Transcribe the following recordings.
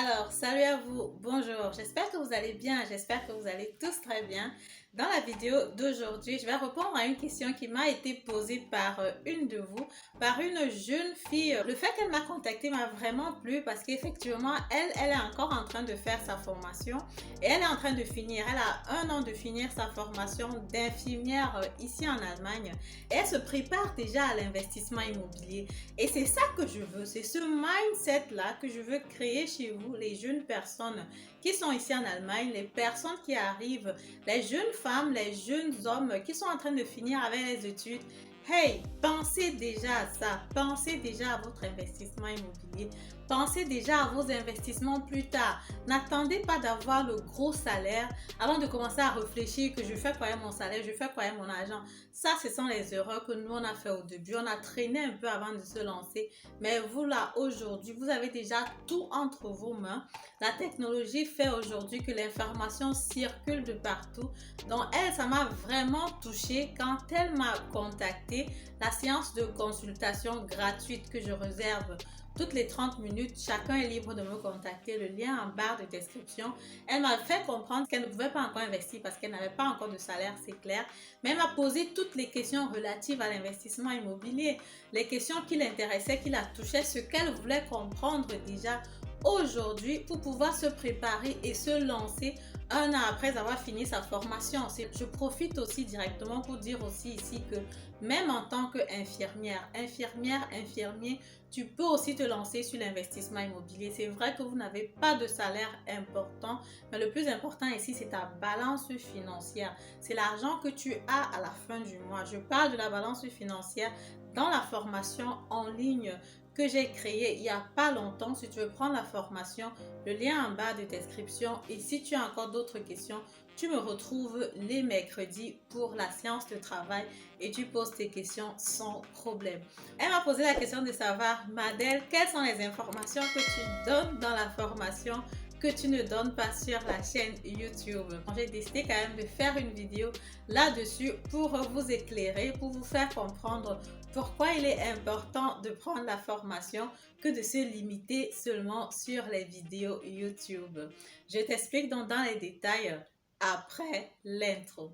Alors, salut à vous, bonjour, j'espère que vous allez bien, j'espère que vous allez tous très bien. Dans la vidéo d'aujourd'hui, je vais répondre à une question qui m'a été posée par une de vous, par une jeune fille. Le fait qu'elle m'a contactée m'a vraiment plu parce qu'effectivement, elle est encore en train de faire sa formation et elle est en train de finir. Elle a 1 an de finir sa formation d'infirmière ici en Allemagne et elle se prépare déjà à l'investissement immobilier. Et c'est ça que je veux, c'est ce mindset-là que je veux créer chez vous, les jeunes personnes qui sont ici en Allemagne, les personnes qui arrivent, les jeunes femmes, les jeunes hommes qui sont en train de finir avec les études. Hey, pensez déjà à ça, pensez déjà à votre investissement immobilier, pensez déjà à vos investissements plus tard. N'attendez pas d'avoir le gros salaire avant de commencer à réfléchir que je fais quoi avec mon salaire, je fais quoi avec mon argent. Ça, ce sont les erreurs que nous on a fait au début. On a traîné un peu avant de se lancer, mais vous là aujourd'hui, vous avez déjà tout entre vos mains. La technologie fait aujourd'hui que l'information circule de partout. Donc elle, ça m'a vraiment touchée quand elle m'a contacté. La séance de consultation gratuite que je réserve toutes les 30 minutes, chacun est libre de me contacter. Le lien en barre de description. Elle m'a fait comprendre qu'elle ne pouvait pas encore investir parce qu'elle n'avait pas encore de salaire, c'est clair. Mais elle m'a posé toutes les questions relatives à l'investissement immobilier, les questions qui l'intéressaient, qui la touchaient, ce qu'elle voulait comprendre déjà aujourd'hui pour pouvoir se préparer et se lancer 1 an après avoir fini sa formation. Je profite aussi directement pour dire aussi ici que même en tant qu'infirmière, infirmier, tu peux aussi te lancer sur l'investissement immobilier. C'est vrai que vous n'avez pas de salaire important, mais le plus important ici, c'est ta balance financière. C'est l'argent que tu as à la fin du mois. Je parle de la balance financière dans la formation en ligne que j'ai créée il n'y a pas longtemps. Si tu veux prendre la formation, le lien en bas de description. Et si tu as encore d'autres questions, tu me retrouves les mercredis pour la séance de travail et tu poses tes questions sans problème. Elle m'a posé la question de savoir, Madel, quelles sont les informations que tu donnes dans la formation que tu ne donnes pas sur la chaîne YouTube. J'ai décidé quand même de faire une vidéo là-dessus pour vous éclairer, pour vous faire comprendre pourquoi il est important de prendre la formation que de se limiter seulement sur les vidéos YouTube. Je t'explique donc dans les détails après l'intro.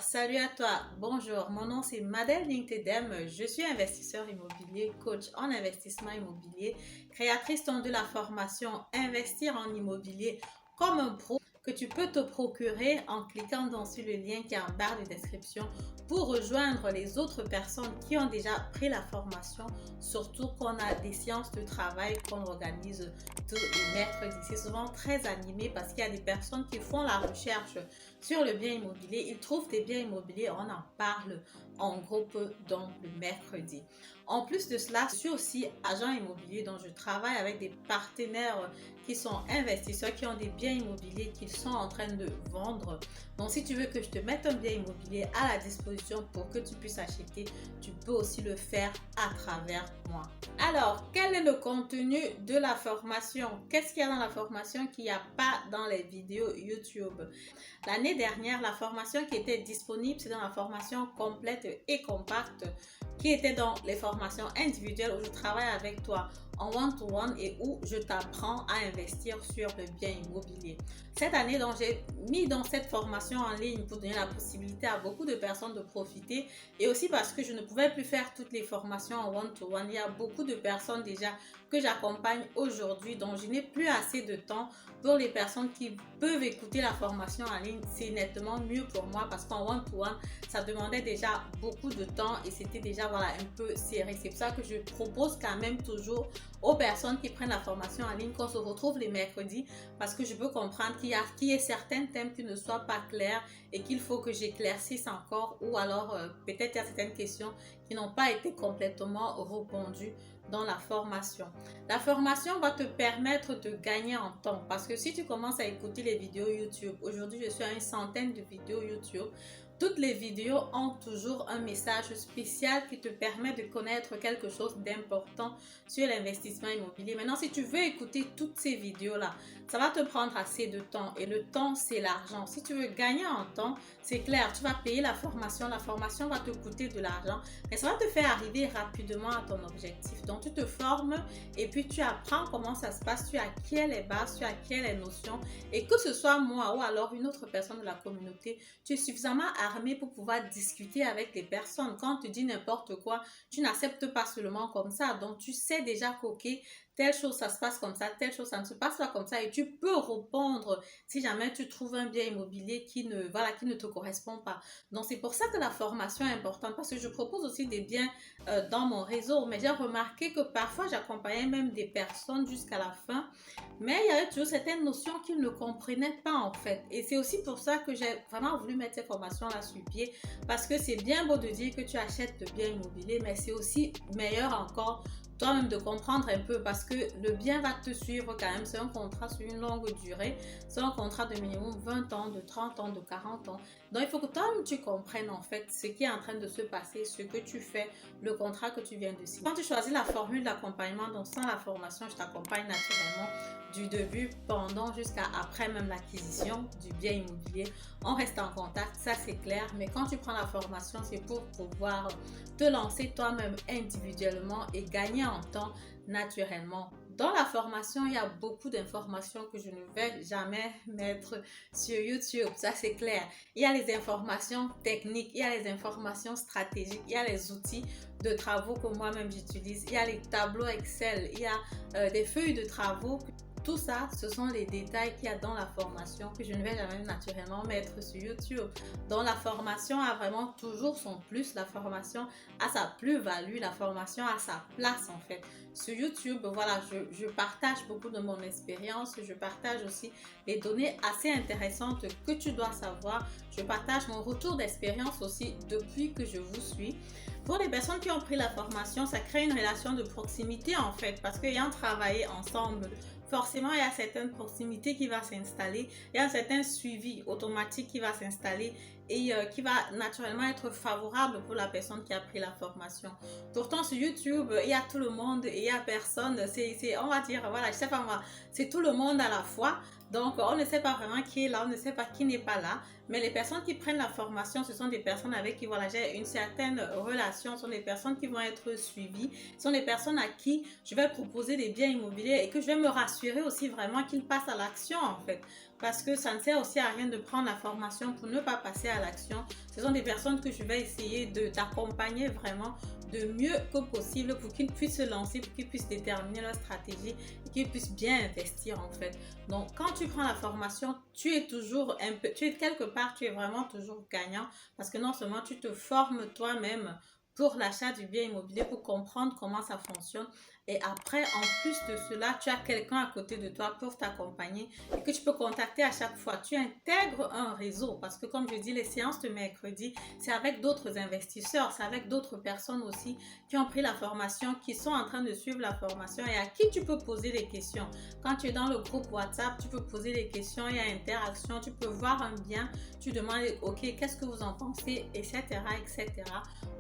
Salut à toi, bonjour, mon nom c'est Madel Linkedem, je suis investisseur immobilier, coach en investissement immobilier, créatrice de la formation Investir en immobilier comme un pro que tu peux te procurer en cliquant sur le lien qui est en barre de description pour rejoindre les autres personnes qui ont déjà pris la formation, surtout qu'on a des séances de travail qu'on organise tous les mercredis. C'est souvent très animé parce qu'il y a des personnes qui font la recherche sur le bien immobilier, ils trouvent des biens immobiliers, on en parle en groupe donc le mercredi. En plus de cela, je suis aussi agent immobilier, donc je travaille avec des partenaires qui sont investisseurs, qui ont des biens immobiliers qu'ils sont en train de vendre. Donc si tu veux que je te mette un bien immobilier à la disposition pour que tu puisses acheter, tu peux aussi le faire à travers moi. Alors, quel est le contenu de la formation? Qu'est-ce qu'il y a dans la formation qu'il n'y a pas dans les vidéos YouTube? L'année dernière, la formation qui était disponible, c'est dans la formation complète et compacte, qui était dans les formations individuelles où je travaille avec toi en one-to-one et où je t'apprends à investir sur le bien immobilier. Cette année, donc, j'ai mis dans cette formation en ligne pour donner la possibilité à beaucoup de personnes de profiter et aussi parce que je ne pouvais plus faire toutes les formations en one-to-one. Il y a beaucoup de personnes déjà que j'accompagne aujourd'hui, donc je n'ai plus assez de temps pour les personnes qui peuvent écouter la formation en ligne. C'est nettement mieux pour moi parce qu'en one-to-one, ça demandait déjà beaucoup de temps et c'était déjà un peu serré. C'est pour ça que je propose quand même toujours aux personnes qui prennent la formation en ligne qu'on se retrouve les mercredis parce que je peux comprendre qu'il y a certains thèmes qui ne soient pas clairs et qu'il faut que j'éclaircisse encore ou alors peut-être il y a certaines questions qui n'ont pas été complètement répondues dans la formation. La formation va te permettre de gagner en temps parce que si tu commences à écouter les vidéos YouTube, aujourd'hui je suis à une centaine de vidéos YouTube. toutes les vidéos ont toujours un message spécial qui te permet de connaître quelque chose d'important sur l'investissement immobilier. Maintenant, si tu veux écouter toutes ces vidéos-là, ça va te prendre assez de temps et le temps, c'est l'argent. Si tu veux gagner en temps, c'est clair, tu vas payer la formation va te coûter de l'argent, mais ça va te faire arriver rapidement à ton objectif. Donc, tu te formes et puis tu apprends comment ça se passe, tu acquiers les bases, tu acquiers les notions et que ce soit moi ou alors une autre personne de la communauté, tu es suffisamment armé pour pouvoir discuter avec les personnes. Quand on te dit n'importe quoi, tu n'acceptes pas seulement comme ça. Donc, tu sais déjà qu'ok, telle chose, ça se passe comme ça, telle chose, ça ne se passe pas comme ça. Et tu peux répondre si jamais tu trouves un bien immobilier qui ne te correspond pas. Donc, c'est pour ça que la formation est importante parce que je propose aussi des biens dans mon réseau. Mais j'ai remarqué que parfois, j'accompagnais même des personnes jusqu'à la fin. Mais il y avait toujours certaines notions qu'ils ne comprenaient pas en fait. Et c'est aussi pour ça que j'ai vraiment voulu mettre ces formations-là sur pied. Parce que c'est bien beau de dire que tu achètes de biens immobiliers, mais c'est aussi meilleur encore toi-même de comprendre un peu parce que le bien va te suivre quand même. C'est un contrat sur une longue durée. C'est un contrat de minimum 20 ans, de 30 ans, de 40 ans. Donc, il faut que toi-même tu comprennes en fait ce qui est en train de se passer, ce que tu fais, le contrat que tu viens de signer. Quand tu choisis la formule d'accompagnement, donc sans la formation, je t'accompagne naturellement du début, pendant, jusqu'à après même l'acquisition du bien immobilier. On reste en contact, ça c'est clair. Mais quand tu prends la formation, c'est pour pouvoir te lancer toi-même individuellement et gagner en temps naturellement. Dans la formation, il y a beaucoup d'informations que je ne vais jamais mettre sur YouTube, ça c'est clair. Il y a les informations techniques, il y a les informations stratégiques, il y a les outils de travaux que moi-même j'utilise, il y a les tableaux Excel, il y a des feuilles de travaux. Tout ça, ce sont les détails qu'il y a dans la formation que je ne vais jamais naturellement mettre sur YouTube. Donc la formation a vraiment toujours son plus, la formation a sa plus-value, la formation a sa place en fait. Sur YouTube, voilà, je partage beaucoup de mon expérience, je partage aussi les données assez intéressantes que tu dois savoir. Je partage mon retour d'expérience aussi depuis que je vous suis. Pour les personnes qui ont pris la formation, ça crée une relation de proximité en fait, parce qu'ayant travaillé ensemble, forcément, il y a certaines proximités qui va s'installer, il y a un certain suivi automatique qui va s'installer et qui va naturellement être favorable pour la personne qui a pris la formation. Pourtant, sur YouTube, il y a tout le monde et il n'y a personne. On va dire, voilà, je sais pas moi, c'est tout le monde à la fois. Donc, on ne sait pas vraiment qui est là, on ne sait pas qui n'est pas là. Mais les personnes qui prennent la formation, ce sont des personnes avec qui voilà, j'ai une certaine relation. Ce sont des personnes qui vont être suivies. Ce sont des personnes à qui je vais proposer des biens immobiliers et que je vais me rassurer aussi vraiment qu'ils passent à l'action en fait. Parce que ça ne sert aussi à rien de prendre la formation pour ne pas passer à l'action. Ce sont des personnes que je vais essayer d'accompagner vraiment de mieux que possible pour qu'ils puissent se lancer, pour qu'ils puissent déterminer leur stratégie et qu'ils puissent bien investir en fait. Donc, quand tu prends la formation, tu es toujours tu es quelque part, tu es vraiment toujours gagnant parce que non seulement tu te formes toi-même pour l'achat du bien immobilier, pour comprendre comment ça fonctionne. Et après, en plus de cela, tu as quelqu'un à côté de toi pour t'accompagner et que tu peux contacter à chaque fois. Tu intègres un réseau parce que comme je dis, les séances de mercredi, c'est avec d'autres investisseurs, c'est avec d'autres personnes aussi qui ont pris la formation, qui sont en train de suivre la formation et à qui tu peux poser des questions. Quand tu es dans le groupe WhatsApp, tu peux poser des questions, il y a interaction, tu peux voir un bien, tu demandes, ok, qu'est-ce que vous en pensez, etc., etc.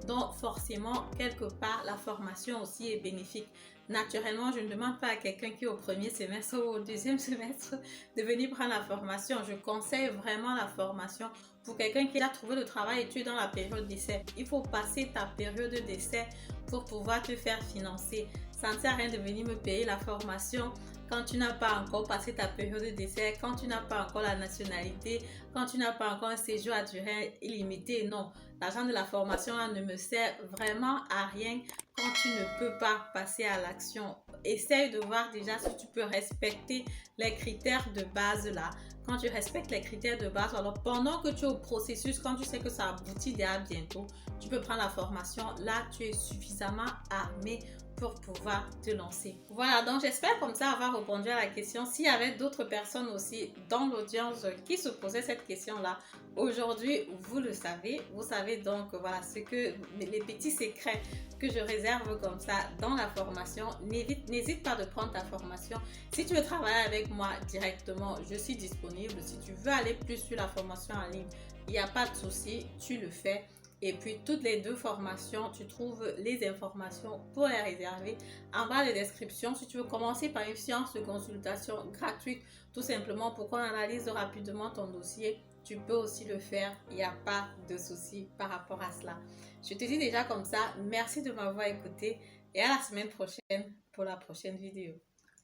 Donc, forcément, quelque part, la formation aussi est bénéfique. Naturellement, je ne demande pas à quelqu'un qui est au premier semestre ou au deuxième semestre de venir prendre la formation. Je conseille vraiment la formation pour quelqu'un qui a trouvé le travail et tu es dans la période d'essai. Il faut passer ta période d'essai pour pouvoir te faire financer. Ça ne sert à rien de venir me payer la formation quand tu n'as pas encore passé ta période d'essai, quand tu n'as pas encore la nationalité, quand tu n'as pas encore un séjour à durée illimitée. Non, l'argent de la formation là, ne me sert vraiment à rien quand tu ne peux pas passer à l'action. Essaye de voir déjà si tu peux respecter les critères de base là. Quand tu respectes les critères de base, alors pendant que tu es au processus, quand tu sais que ça aboutit déjà bientôt, tu peux prendre la formation. Là, tu es suffisamment armé pour pouvoir te lancer. Voilà, donc j'espère comme ça avoir répondu à la question. S'il y avait d'autres personnes aussi dans l'audience qui se posaient cette question-là, aujourd'hui, vous le savez. Vous savez donc, voilà, ce que les petits secrets que je réserve comme ça dans la formation. N'hésite pas de prendre ta formation. Si tu veux travailler avec moi directement, je suis disponible. Si tu veux aller plus sur la formation en ligne, il n'y a pas de souci, tu le fais. Et puis, toutes les deux formations, tu trouves les informations pour les réserver en bas de description. Si tu veux commencer par une séance de consultation gratuite, tout simplement pour qu'on analyse rapidement ton dossier, tu peux aussi le faire. Il n'y a pas de souci par rapport à cela. Je te dis déjà comme ça, merci de m'avoir écouté et à la semaine prochaine pour la prochaine vidéo.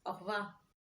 Au revoir.